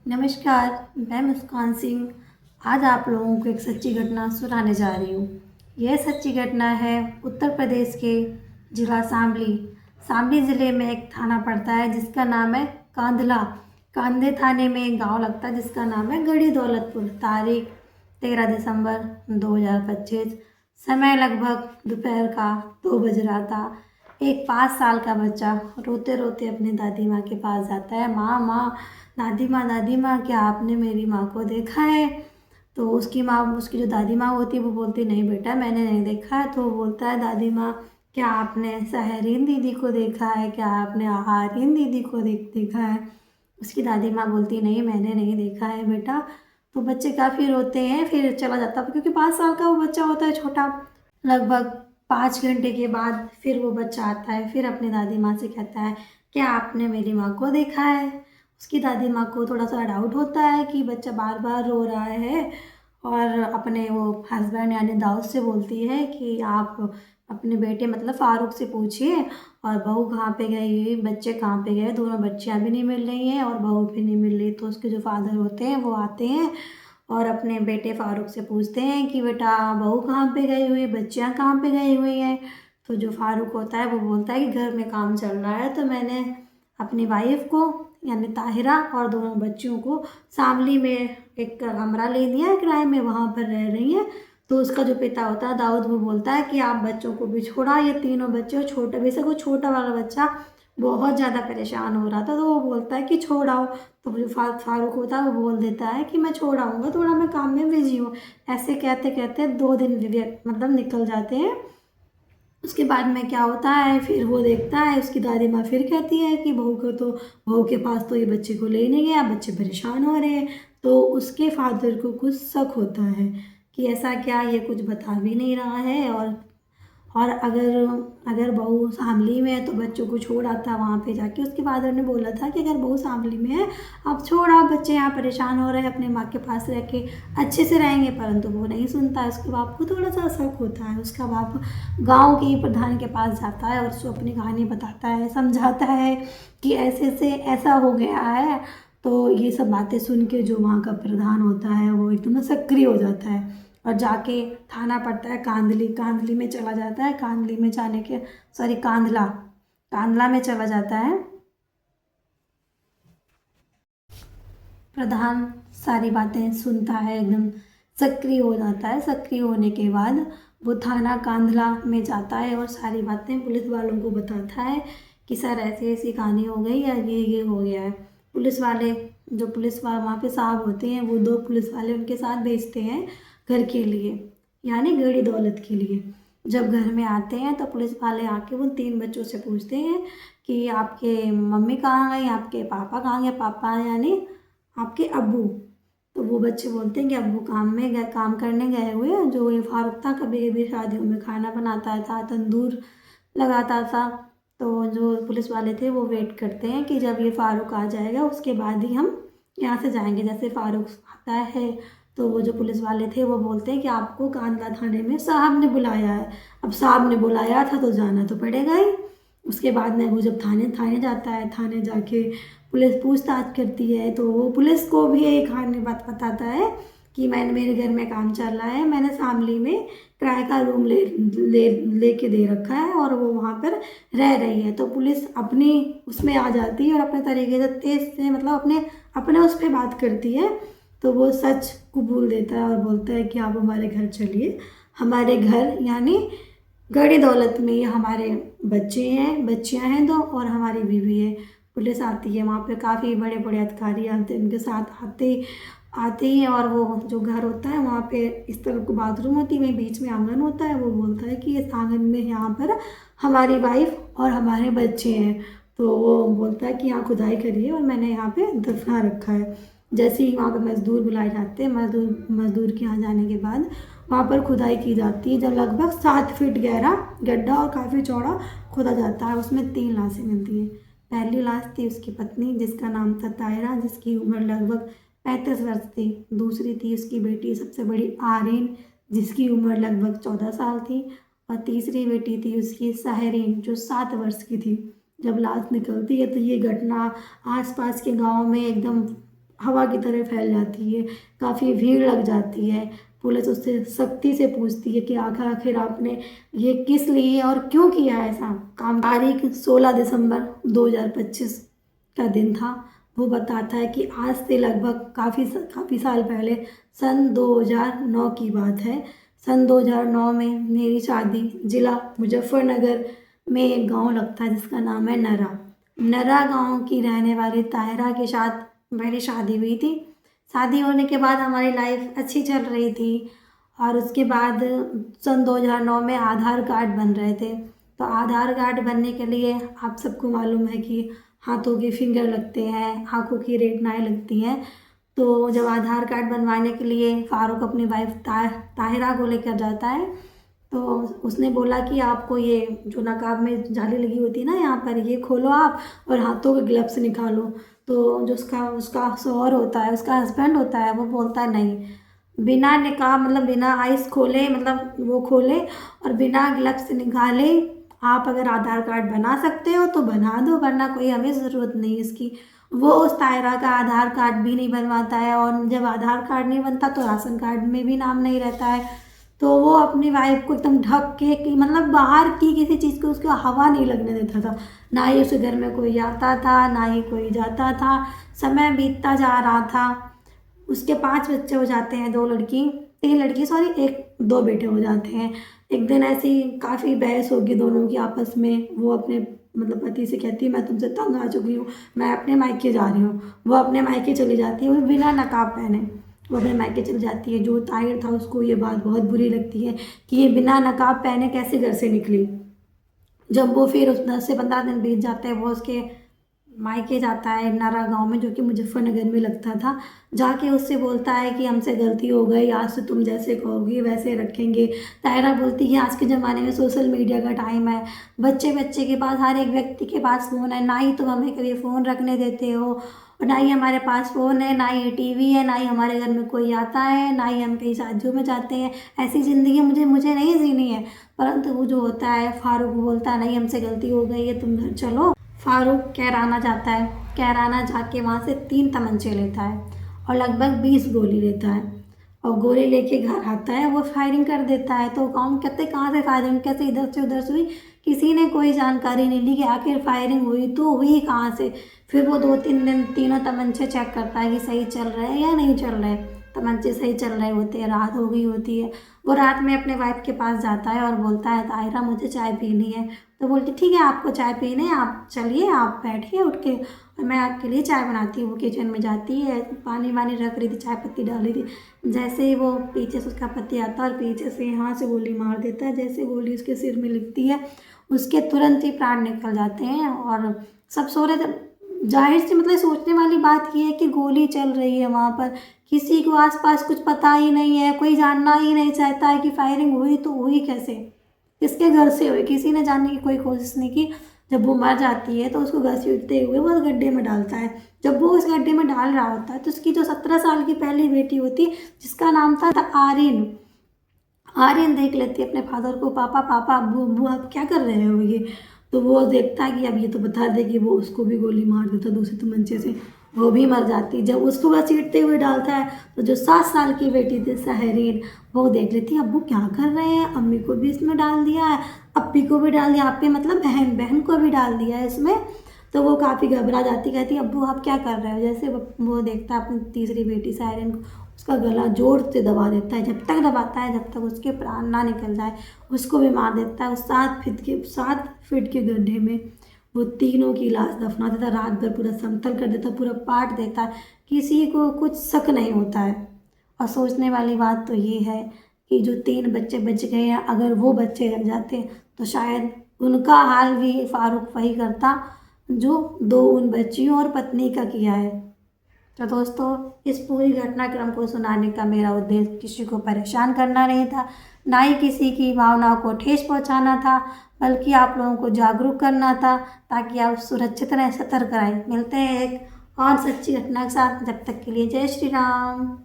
नमस्कार, मैं मुस्कान सिंह आज आप लोगों को एक सच्ची घटना सुनाने जा रही हूँ। यह सच्ची घटना है उत्तर प्रदेश के जिला शामली। शामली ज़िले में एक थाना पड़ता है जिसका नाम है कांधला। कांधे थाने में एक गांव लगता है जिसका नाम है गढ़ी दौलतपुर। तारीख 13 दिसंबर 2025। समय लगभग दोपहर का 2 बज रहा था। एक 5 साल का बच्चा रोते रोते अपनी दादी माँ के पास जाता है। माँ माँ, दादी माँ क्या आपने मेरी माँ को देखा है? तो उसकी माँ, उसकी जो दादी माँ होती है वो बोलती नहीं बेटा मैंने नहीं देखा है। तो वो बोलता है दादी माँ क्या आपने सहरीन दीदी को देखा है? क्या आपने आहारीन दीदी को देखा है? उसकी दादी माँ बोलती नहीं मैंने नहीं देखा है बेटा। तो बच्चे काफ़ी रोते हैं, फिर चला जाता है क्योंकि 5 साल का वो बच्चा होता है छोटा। लगभग 5 घंटे के बाद फिर वो बच्चा आता है, फिर अपनी दादी माँ से कहता है क्या आपने मेरी माँ को देखा है? उसकी दादी माँ को थोड़ा सा डाउट होता है कि बच्चा बार बार रो रहा है और अपने वो हस्बैंड यानी दाऊद से बोलती है कि आप अपने बेटे मतलब फ़ारूक से पूछिए और बहू कहाँ पे गई, बच्चे कहाँ पे गए। दोनों बच्चियाँ भी नहीं मिल रही हैं और बहू भी नहीं मिल रही। तो उसके जो फादर होते हैं वो आते हैं और अपने बेटे फ़ारूक से पूछते हैं कि बेटा बहू कहाँ पे गई हुई है, बच्चियाँ कहाँ पे गई हुई हैं। तो जो फ़ारूक होता है वो बोलता है कि घर में काम चल रहा है तो मैंने अपनी वाइफ को यानी ताहिरा और दोनों बच्चियों को शामली में एक कमरा ले दिया है किराए में, वहाँ पर रह रही हैं। तो उसका जो पिता होता है दाऊद वो बोलता है कि आप बच्चों को भी छोड़ा, ये तीनों बच्चे छोटे, बेशक वो छोटा वाला बच्चा बहुत ज़्यादा परेशान हो रहा था तो वो बोलता है कि छोड़ आओ। तो जो फारूक होता है वो बोल देता है कि मैं छोड़ आऊँगा, थोड़ा मैं काम में बिजी हूँ। ऐसे कहते कहते 2 दिन मतलब निकल जाते हैं। उसके बाद में क्या होता है फिर वो देखता है, उसकी दादी माँ फिर कहती है कि बहू के पास तो ये बच्चे को ले नहीं गया, बच्चे परेशान हो रहे हैं। तो उसके फादर को कुछ शक होता है कि ऐसा क्या, ये कुछ बता भी नहीं रहा है। और अगर अगर बहू शामली में है तो बच्चों को छोड़ आता वहाँ पे जाके। उसके फादर ने बोला था कि अगर बहू शामली में है आप छोड़ आओ, बच्चे यहाँ परेशान हो रहे हैं, अपने माँ के पास रह के अच्छे से रहेंगे। परंतु वो नहीं सुनता है। उसके बाप को थोड़ा सा शक होता है। उसका बाप गांव के प्रधान के पास जाता है और उसको अपनी कहानी बताता है, समझाता है कि ऐसे से ऐसा हो गया है। तो ये सब बातें सुन के जो वहाँ का प्रधान होता है वो एकदम सक्रिय हो जाता है और जाके थाना पड़ता है कांदली, कांदली में चला जाता है। कांदली में जाने के सॉरी कांधला, कांधला में चला जाता है। प्रधान सारी बातें सुनता है, एकदम सक्रिय हो जाता है। सक्रिय होने के बाद वो थाना कांधला में जाता है और सारी बातें पुलिस वालों को बताता है कि सर ऐसी ऐसी कहानी हो गई या ये हो गया है। पुलिस वाले, जो पुलिस वाले वहाँ पे साहब होते हैं वो 2 पुलिस वाले उनके साथ भेजते हैं घर के लिए, यानी गड़ी दौलत के लिए। जब घर में आते हैं तो पुलिस वाले आके उन 3 बच्चों से पूछते हैं कि आपके मम्मी कहाँ गई, आपके पापा कहाँ गए, पापा यानी आपके अब्बू। तो वो बच्चे बोलते हैं कि अब्बू काम में गए, काम करने गए हुए हैं। जो ये फारूक था कभी कभी शादियों में खाना बनाता था, तंदूर लगाता था। तो जो पुलिस वाले थे वो वेट करते हैं कि जब ये फारूक आ जाएगा उसके बाद ही हम यहाँ से जाएंगे। जैसे फारूक आता है तो वो जो पुलिस वाले थे वो बोलते हैं कि आपको कांधला थाने में साहब ने बुलाया है। अब साहब ने बुलाया था तो जाना तो पड़ेगा ही। उसके बाद में वो जब थाने थाने जाता है, थाने जाके पुलिस पूछताछ करती है तो वो पुलिस को भी एक कहानी बात बताता है कि मैंने, मेरे घर में काम चल रहा है, मैंने शामली में किराए का रूम लेके दे रखा है और वो वहाँ पर रह रही है। तो पुलिस अपनी उसमें आ जाती है और अपने तरीके से तेज से मतलब अपने अपने उस पर बात करती है। तो वो सच कबूल देता है और बोलता है कि आप हमारे घर चलिए। हमारे घर यानी गड़ी दौलत में ये हमारे बच्चे हैं, बच्चियां हैं 2 और हमारी बीवी है। पुलिस आती है वहाँ पे, काफ़ी बड़े बड़े अधिकारी आते हैं, उनके साथ आते ही और वो जो घर होता है वहाँ पे इस तरफ को बाथरूम होती है, वहीं बीच में आंगन होता है। वो बोलता है कि इस आंगन में यहाँ पर हमारी वाइफ और हमारे बच्चे हैं। तो वो बोलता है कि यहाँ खुदाई करिए और मैंने यहाँ पे दफना रखा है। जैसे ही वहाँ पे मजदूर बुलाए जाते हैं, मजदूर के यहाँ जाने के बाद वहाँ पर खुदाई की जाती है। जब लगभग 7 फीट गहरा गड्ढा और काफ़ी चौड़ा खोदा जाता है, उसमें 3 लाशें मिलती हैं। पहली लाश थी उसकी पत्नी जिसका नाम था तायरा, जिसकी उम्र लगभग 35 वर्ष थी। दूसरी थी उसकी बेटी सबसे बड़ी आर्यन, जिसकी उम्र लगभग 14 साल थी। और तीसरी बेटी थी उसकी सहरीन, जो 7 वर्ष की थी। जब लाश निकलती है तो ये घटना आसपास के गाँव में एकदम हवा की तरह फैल जाती है, काफ़ी भीड़ लग जाती है। पुलिस उससे सख्ती से पूछती है कि आखिर आपने ये किस लिए और क्यों किया ऐसा काम। तारीख 16 दिसंबर 2025 का दिन था। वो बताता है कि आज से लगभग काफ़ी साल पहले सन 2009 की बात है। सन 2009 में मेरी शादी ज़िला मुजफ्फरनगर में एक गांव लगता है जिसका नाम है नरा। नरा गांव की रहने वाली ताहिरा के साथ मेरी शादी हुई थी। शादी होने के बाद हमारी लाइफ अच्छी चल रही थी और उसके बाद सन 2009 में आधार कार्ड बन रहे थे। तो आधार कार्ड बनने के लिए आप सबको मालूम है कि हाथों के फिंगर लगते हैं, आँखों की रेटिनाएं लगती हैं। तो जब आधार कार्ड बनवाने के लिए फारूक अपनी वाइफ ताहिरा को लेकर जाता है तो उसने बोला कि आपको ये जो नकाब में जाली लगी होती है ना यहाँ पर, ये खोलो आप और हाथों के ग्लव्स निकालो। तो जो उसका उसका शौहर होता है, उसका हस्बैंड होता है, वो बोलता है नहीं, बिना निकाब मतलब बिना आइस खोले मतलब वो खोले और बिना ग्लव्स निकाले आप अगर आधार कार्ड बना सकते हो तो बना दो, वरना कोई हमें ज़रूरत नहीं इसकी। वो उस तायरा का आधार कार्ड भी नहीं बनवाता है और जब आधार कार्ड नहीं बनता तो राशन कार्ड में भी नाम नहीं रहता है। तो वो अपनी वाइफ को एकदम ढक के कि मतलब बाहर की किसी चीज़ को उसको हवा नहीं लगने देता था। ना ही उसे घर में कोई आता था, ना ही कोई जाता था। समय बीतता जा रहा था। उसके 5 बच्चे हो जाते हैं, 2 लड़की 3 लड़की सॉरी 2 बेटे हो जाते हैं। एक दिन ऐसी काफ़ी बहस होगी दोनों की आपस में। वो अपने मतलब पति से कहती है मैं तुमसे तंग आ चुकी हूँ, मैं अपने मायके जा रही हूँ। वो अपने मायके चली जाती है, वो बिना नकाब पहने वो अपने मायके चली जाती है। जो ताहिर था उसको ये बात बहुत बुरी लगती है कि ये बिना नकाब पहने कैसे घर से निकली। जब वो फिर उस 10 से 15 दिन बीत जाते हैं, वो उसके मायके जाता है नारा गांव में जो कि मुजफ्फरनगर में लगता था। जाके उससे बोलता है कि हमसे गलती हो गई, आज से तुम जैसे कहोगी वैसे रखेंगे। तायरा बोलती है आज के ज़माने में सोशल मीडिया का टाइम है, बच्चे बच्चे के पास, हर एक व्यक्ति के पास फ़ोन है, ना ही तुम हमें कभी फ़ोन रखने देते हो और ना ही हमारे पास फ़ोन है, ना ही टीवी है, ना ही हमारे घर में कोई आता है, ना ही हम कहीं शादियों में जाते हैं। ऐसी ज़िंदगी मुझे नहीं जीनी है। परंतु वो जो होता है फारूक बोलता है नहीं, हमसे गलती हो गई है, तुम घर चलो। फारूक कैराना जाता है। कैराना जाके वहाँ से 3 तमंचे लेता है और लगभग 20 गोली लेता है और गोली लेके घर आता है। वो फायरिंग कर देता है। तो गाँव में कहते कहाँ से फायरिंग, कैसे इधर से उधर से हुई, किसी ने कोई जानकारी नहीं ली कि आखिर फायरिंग हुई तो हुई कहाँ से। फिर वो 2-3 दिन तीनों तमंचे चेक करता है कि सही चल रहे हैं या नहीं चल रहे। तमंचे सही चल रहे होते हैं, रात हो गई होती है। वो रात में अपने वाइफ के पास जाता है और बोलता है ताहिरा मुझे चाय पीनी है। तो बोलती ठीक है, आपको चाय पीनी है, आप चलिए, आप बैठिए उठ के और मैं आपके लिए चाय बनाती हूँ। वो किचन में जाती है, पानी वानी रख रही थी, चाय पत्ती डाल रही थी। जैसे ही वो पीछे से उसका पति आता है और पीछे से यहाँ से गोली मार देता है। जैसे गोली उसके सिर में लगती है उसके तुरंत ही प्राण निकल जाते हैं और सब सो रहे थे। जाहिर सी मतलब सोचने वाली बात ये है कि गोली चल रही है वहाँ पर, किसी को आसपास कुछ पता ही नहीं है, कोई जानना ही नहीं चाहता है कि फायरिंग हुई तो हुई कैसे, किसके घर से हुई, किसी ने जानने की कोई कोशिश नहीं की। जब वो मर जाती है तो उसको घसीटते हुए वो गड्ढे में डालता है। जब वो उस गड्ढे में डाल रहा होता है तो उसकी जो 17 साल की पहली बेटी होती है जिसका नाम था आर्यन, आर्यन देख लेती है अपने फादर को, पापा पापा अब्बू अब्बू आप क्या कर रहे हो ये। तो वो देखता है कि अब ये तो बता देगी, वो उसको भी गोली मार देता दूसरे तमंचे से, वो भी मर जाती। जब उसको घसीटते हुए डालता है तो जो 7 साल की बेटी थी सहरीन, वो देख लेती है अब्बू क्या कर रहे हैं, अम्मी को भी इसमें डाल दिया है, अप्पी को भी डाल दिया, अप्पी मतलब बहन, बहन को भी डाल दिया है इसमें। तो वो काफ़ी घबरा जाती, कहती अब्बू आप क्या कर रहे हो। जैसे वो देखता है अपनी तीसरी बेटी सायरन को, उसका गला जोर से दबा देता है, जब तक दबाता है जब तक उसके प्राण ना निकल जाए, उसको भी मार देता है। उस 7 फीट के गड्ढे में वो तीनों की लाश दफना देता, रात भर पूरा समतल कर देता, पूरा पाट देता है, किसी को कुछ शक नहीं होता है। और सोचने वाली बात तो ये है कि जो 3 बच्चे बच गए हैं, अगर वो बच्चे रह जाते तो शायद उनका हाल भी फारूक वही करता जो 2 उन बच्चियों और पत्नी का किया है। तो दोस्तों इस पूरी घटनाक्रम को सुनाने का मेरा उद्देश्य किसी को परेशान करना नहीं था, ना ही किसी की भावनाओं को ठेस पहुंचाना था, बल्कि आप लोगों को जागरूक करना था ताकि आप सुरक्षित रहें, सतर्क रहें। मिलते हैं एक और सच्ची घटना के साथ, जब तक के लिए जय श्री राम।